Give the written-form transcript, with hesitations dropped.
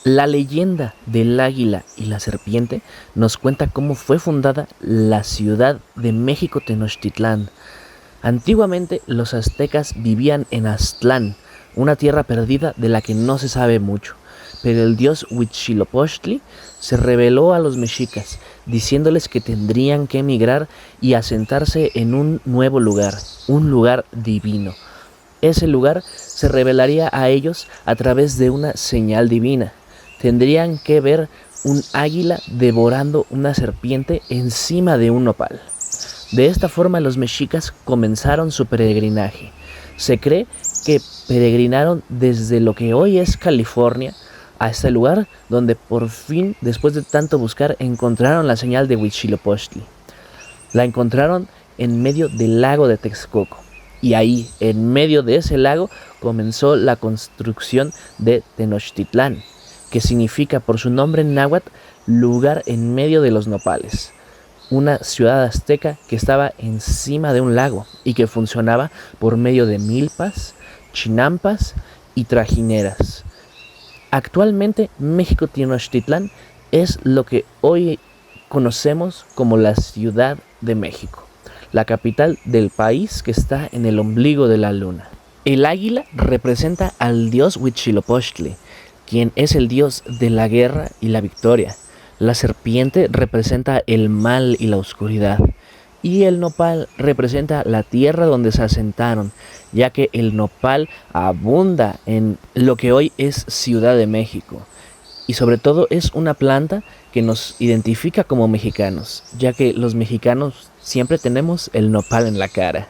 La leyenda del águila y la serpiente nos cuenta cómo fue fundada la ciudad de México Tenochtitlán. Antiguamente los aztecas vivían en Aztlán, una tierra perdida de la que no se sabe mucho, pero el dios Huitzilopochtli se reveló a los mexicas, diciéndoles que tendrían que emigrar y asentarse en un nuevo lugar, un lugar divino. Ese lugar se revelaría a ellos a través de una señal divina. Tendrían que ver un águila devorando una serpiente encima de un nopal. De esta forma los mexicas comenzaron su peregrinaje. Se cree que peregrinaron desde lo que hoy es California a este lugar donde por fin, después de tanto buscar, encontraron la señal de Huitzilopochtli. La encontraron en medio del lago de Texcoco. Y ahí, en medio de ese lago, comenzó la construcción de Tenochtitlán, que significa por su nombre en náhuatl, lugar en medio de los nopales. Una ciudad azteca que estaba encima de un lago y que funcionaba por medio de milpas, chinampas y trajineras. Actualmente México Tenochtitlán es lo que hoy conocemos como la Ciudad de México, la capital del país que está en el ombligo de la luna. El águila representa al dios Huitzilopochtli, quien es el dios de la guerra y la victoria. La serpiente representa el mal y la oscuridad. Y el nopal representa la tierra donde se asentaron, ya que el nopal abunda en lo que hoy es Ciudad de México. Y sobre todo es una planta que nos identifica como mexicanos, ya que los mexicanos siempre tenemos el nopal en la cara.